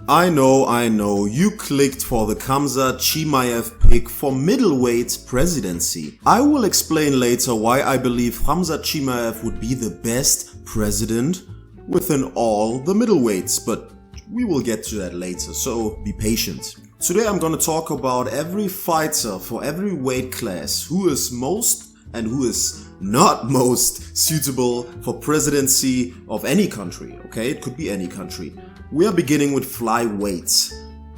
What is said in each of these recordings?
I know, you clicked for the Khamzat Chimaev pick for middleweight presidency. I will explain later why I believe Khamzat Chimaev would be the best president within all the middleweights, but we will get to that later, so be patient. Today I'm gonna talk about every fighter for every weight class who is most and who is not most suitable for presidency of any country, okay? It could be any country. We are beginning with flyweight.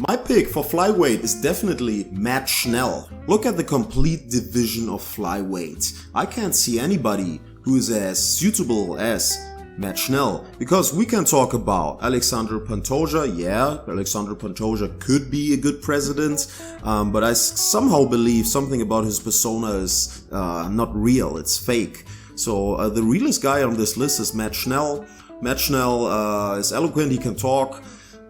My pick for flyweight is definitely Matt Schnell. Look at the complete division of flyweight. I can't see anybody who is as suitable as Matt Schnell, because we can talk about Alexander Pantoja. Yeah, Alexander Pantoja could be a good president, but I somehow believe something about his persona is not real, it's fake. So the realest guy on this list is Matt Schnell. Matt Schnell is eloquent, he can talk.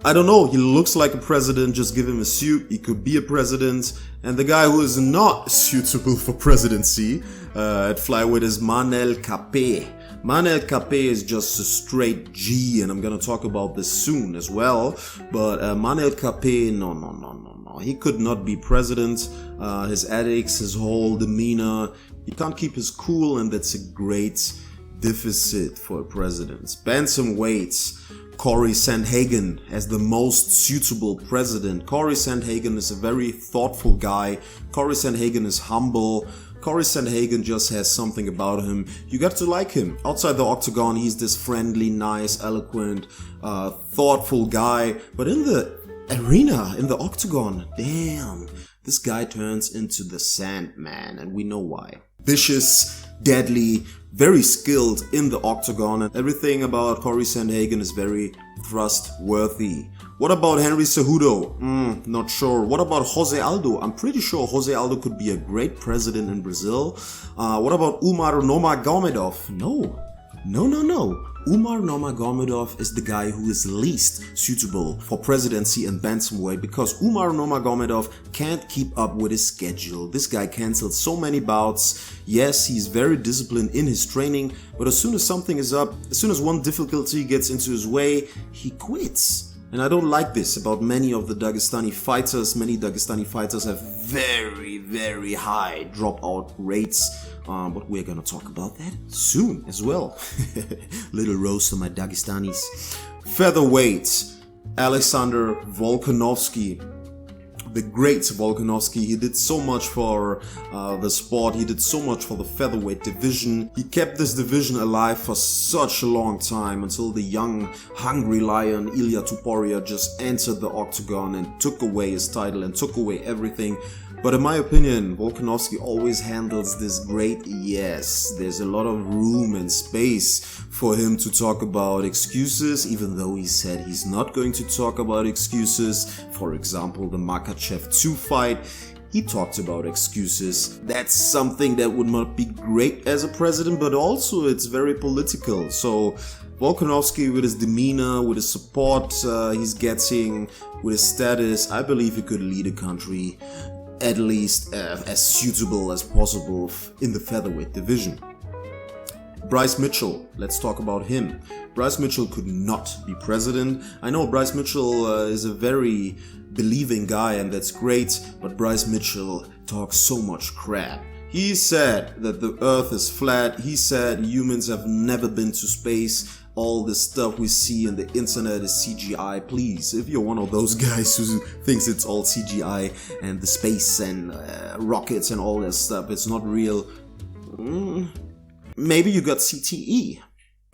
I don't know, he looks like a president, just give him a suit, he could be a president. And the guy who is not suitable for presidency at flyweight is Manel Kape. Manel Kape is just a straight G, and I'm gonna talk about this soon as well. But Manel Kape, no. He could not be president. His ethics, his whole demeanor, he can't keep his cool, and that's a great deficit for a president. Bantamweight, Corey Sandhagen as the most suitable president. Corey Sandhagen is a very thoughtful guy. Corey Sandhagen is humble. Corey Sandhagen just has something about him. You got to like him. Outside the octagon, he's this friendly, nice, eloquent, thoughtful guy. But in the arena, in the octagon, damn, this guy turns into the Sandman, and we know why. Vicious, deadly, very skilled in the octagon, and everything about Corey Sandhagen is very trustworthy. What about Henry Cejudo? Not sure. What about Jose Aldo? I'm pretty sure Jose Aldo could be a great president in Brazil. What about Umar Nurmagomedov? No. Umar Nurmagomedov is the guy who is least suitable for presidency in Bantamweight, because Umar Nurmagomedov can't keep up with his schedule. This guy cancelled so many bouts. Yes, he's very disciplined in his training, but as soon as something is up, as soon as one difficulty gets into his way, he quits. And I don't like this about many of the Dagestani fighters. Many Dagestani fighters have very high dropout rates. But we're gonna talk about that soon as well. Little roast on my Dagestanis. Featherweight, Alexander Volkanovski. The great Volkanovski, he did so much for the sport, he did so much for the featherweight division. He kept this division alive for such a long time until the young, hungry lion Ilya Tuporia just entered the octagon and took away his title and took away everything. But in my opinion, Volkanovski always handles this great. Yes, there's a lot of room and space for him to talk about excuses, even though he said he's not going to talk about excuses. For example, the Makhachev 2 fight, he talked about excuses. That's something that would not be great as a president, but also it's very political. So Volkanovski, with his demeanor, with his support he's getting, with his status, I believe he could lead a country at least as suitable as possible in the featherweight division. Bryce Mitchell, let's talk about him. Bryce Mitchell could not be president. I know Bryce Mitchell is a very believing guy, and that's great, but Bryce Mitchell talks so much crap. He said that the earth is flat. He said humans have never been to space. All the stuff we see on the internet is CGI. Please, if you're one of those guys who thinks it's all CGI and the space and rockets and all that stuff, it's not real, maybe you got CTE.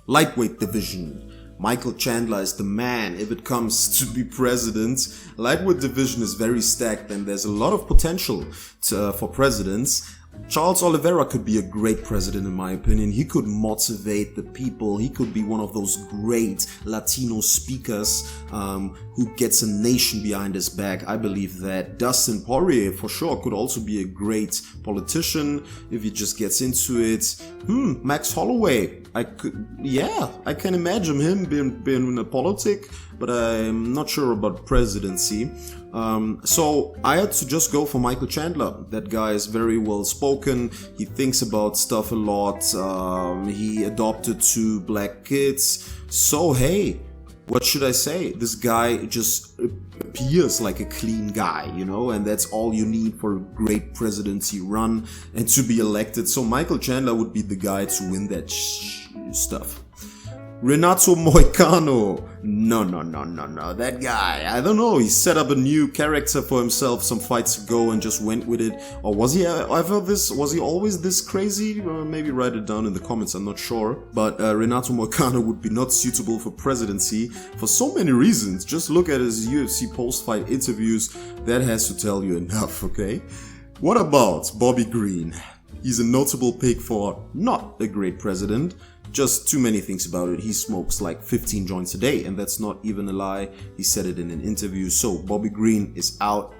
Lightweight division. Michael Chandler is the man if it comes to be president. Lightweight division is very stacked, and there's a lot of potential for presidents. Charles Oliveira could be a great president in my opinion. He could motivate the people. He could be one of those great Latino speakers who gets a nation behind his back. I believe that. Dustin Poirier for sure could also be a great politician if he just gets into it. Max Holloway, I can imagine him being in a politic, but I'm not sure about presidency. So I had to just go for Michael Chandler. That guy is very well spoken. He thinks about stuff a lot. He adopted 2 black kids. So hey, what should I say? This guy just appears like a clean guy, you know, and that's all you need for a great presidency run and to be elected. So Michael Chandler would be the guy to win that stuff. Renato Moicano. No. That guy, I don't know. He set up a new character for himself some fights ago and just went with it. Or was he ever this? Was he always this crazy? Maybe write it down in the comments. I'm not sure. But Renato Moicano would be not suitable for presidency for so many reasons. Just look at his UFC post-fight interviews. That has to tell you enough, okay? What about Bobby Green? He's a notable pick for not a great president. Just too many things about it. He smokes like 15 joints a day, and that's not even a lie. He said it in an interview. So Bobby Green is out.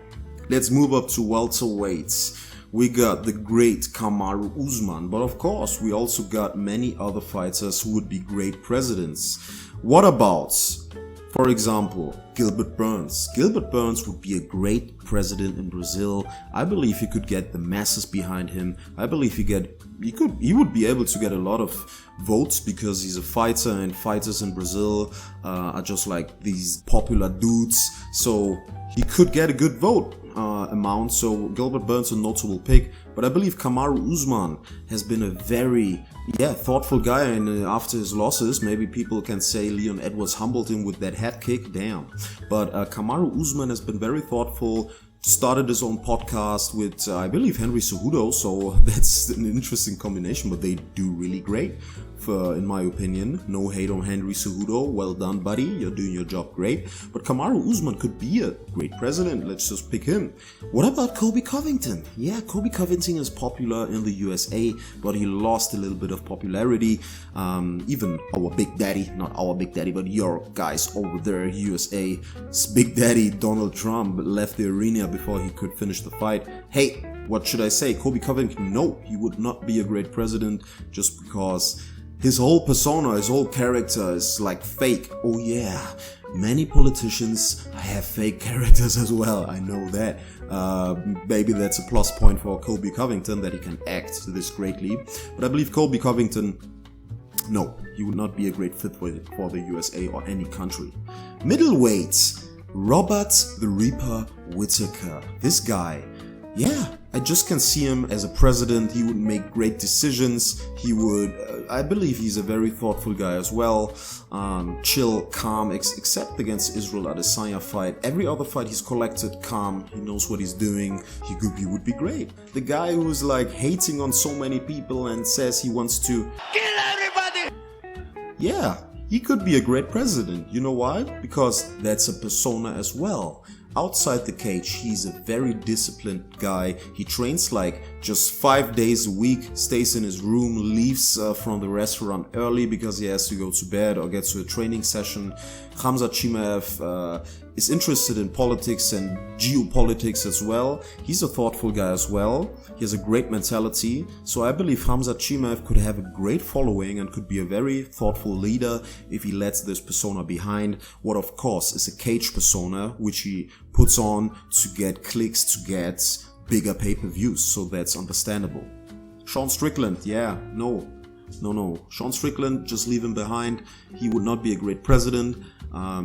Let's move up to welterweights. We got the great Kamaru Usman, but of course we also got many other fighters who would be great presidents. What about, for example, Gilbert Burns? Gilbert Burns would be a great president in Brazil. I believe he could get the masses behind him. I believe he would be able to get a lot of votes because he's a fighter, and fighters in Brazil are just like these popular dudes. So he could get a good vote amount. So Gilbert Burns a notable pick. But I believe Kamaru Usman has been a very thoughtful guy, and after his losses, maybe people can say Leon Edwards humbled him with that head kick. Damn. But Kamaru Usman has been very thoughtful. Started his own podcast with, I believe, Henry Cejudo, so that's an interesting combination, but they do really great, in my opinion. No hate on Henry Cejudo, well done, buddy, you're doing your job great. But Kamaru Usman could be a great president, let's just pick him. What about Colby Covington? Yeah, Colby Covington is popular in the USA, but he lost a little bit of popularity. Even our big daddy, not our big daddy, but your guys over there, USA's big daddy, Donald Trump, left the arena before he could finish the fight. Hey, what should I say? Colby Covington, no, he would not be a great president just because his whole persona, his whole character is like fake. Oh yeah, many politicians have fake characters as well, I know that. Maybe that's a plus point for Colby Covington, that he can act this greatly. But I believe Colby Covington, no, he would not be a great fit for the USA or any country. Middleweight, Robert the Reaper Whittaker. This guy, yeah, I just can see him as a president. He would make great decisions. He would, I believe he's a very thoughtful guy as well. Chill, calm, except against Israel Adesanya fight. Every other fight he's collected, calm. He knows what he's doing. He would be great. The guy who's like hating on so many people and says he wants to kill everybody. Yeah, he could be a great president. You know why? Because that's a persona as well. Outside the cage, he's a very disciplined guy. He trains like just 5 days a week, stays in his room, leaves from the restaurant early because he has to go to bed or get to a training session. Khamzat Chimaev is interested in politics and geopolitics as well. He's a thoughtful guy as well. He has a great mentality. So I believe Khamzat Chimaev could have a great following and could be a very thoughtful leader if he lets this persona behind. What of course is a cage persona, which he puts on to get clicks, to get bigger pay-per-views. So that's understandable. Sean Strickland, yeah, no. Sean Strickland, just leave him behind. He would not be a great president.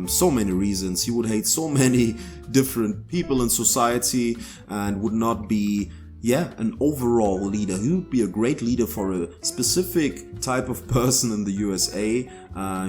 So many reasons. He would hate so many different people in society and would not be, an overall leader. He would be a great leader for a specific type of person in the USA.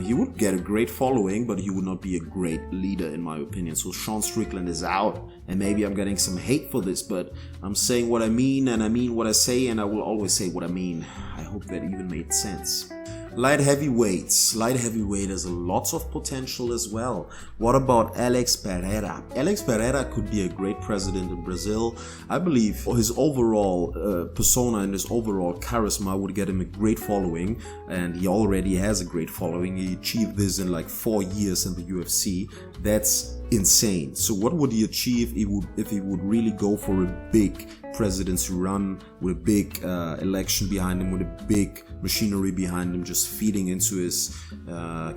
He would get a great following, but he would not be a great leader in my opinion. So Sean Strickland is out, and maybe I'm getting some hate for this, but I'm saying what I mean, and I mean what I say, and I will always say what I mean. I hope that even made sense. Light heavyweights. Light heavyweight has a lot of potential as well. What about Alex Pereira? Alex Pereira could be a great president in Brazil. I believe his overall persona and his overall charisma would get him a great following, and he already has a great following. He achieved this in like 4 years in the UFC. That's insane. So what would he achieve if he would really go for a big presidency run with a big election behind him, with a big machinery behind him, just feeding into his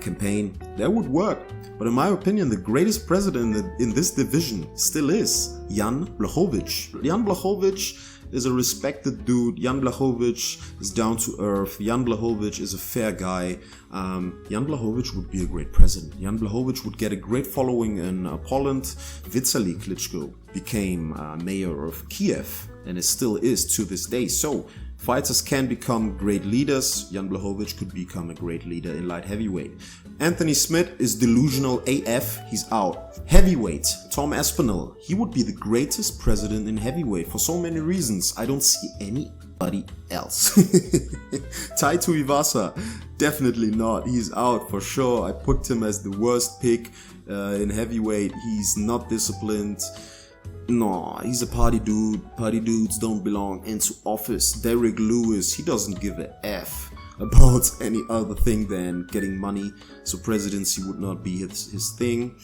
campaign? That would work. But in my opinion, the greatest president in this division still is Jan Blachowicz. Jan Blachowicz is a respected dude. Jan Blachowicz is down to earth. Jan Blachowicz is a fair guy. Jan Blachowicz would be a great president. Jan Blachowicz would get a great following in Poland. Vitaly Klitschko became mayor of Kiev and it still is to this day. So fighters can become great leaders. Jan Blachowicz could become a great leader in light heavyweight. Anthony Smith is delusional AF, he's out. Heavyweight, Tom Aspinall, he would be the greatest president in heavyweight for so many reasons. I don't see anybody else. Tai Tuivasa, definitely not, he's out for sure. I picked him as the worst pick in heavyweight. He's not disciplined. No, he's a party dude. Party dudes don't belong into office. Derek Lewis, he doesn't give a F about any other thing than getting money, so presidency would not be his thing.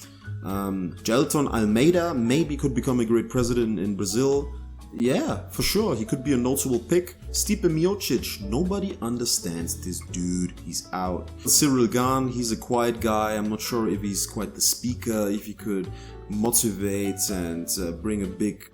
Gelton Almeida maybe could become a great president in Brazil. Yeah, for sure, he could be a notable pick. Stipe Miocic, nobody understands this dude, he's out. Cyril Gahn, he's a quiet guy. I'm not sure if he's quite the speaker, if he could motivate and bring a big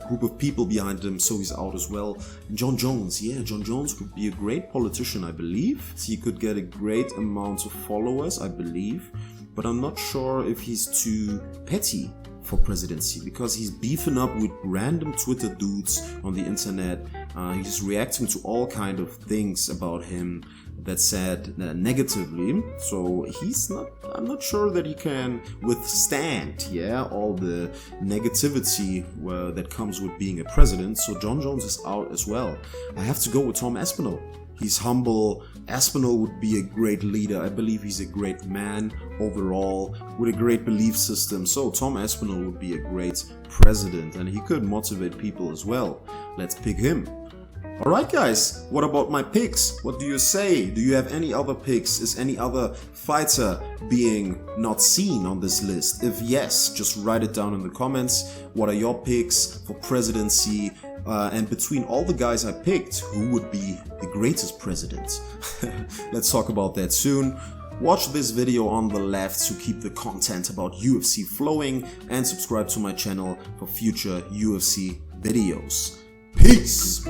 group of people behind him, so he's out as well. John Jones, John Jones would be a great politician, I believe. He could get a great amount of followers, I believe, but I'm not sure if he's too petty for presidency, because he's beefing up with random Twitter dudes on the internet. He's just reacting to all kind of things about him that said negatively, so I'm not sure that he can withstand all the negativity that comes with being a president. So John Jones is out as well. I have to go with Tom Aspinall. He's humble. Aspinall would be a great leader. I believe he's a great man overall with a great belief system. So Tom Aspinall would be a great president and he could motivate people as well. Let's pick him. Alright guys, what about my picks? What do you say? Do you have any other picks? Is any other fighter being not seen on this list? If yes, just write it down in the comments. What are your picks for presidency? And between all the guys I picked, who would be the greatest president? Let's talk about that soon. Watch this video on the left to keep the content about UFC flowing and subscribe to my channel for future UFC videos. Peace!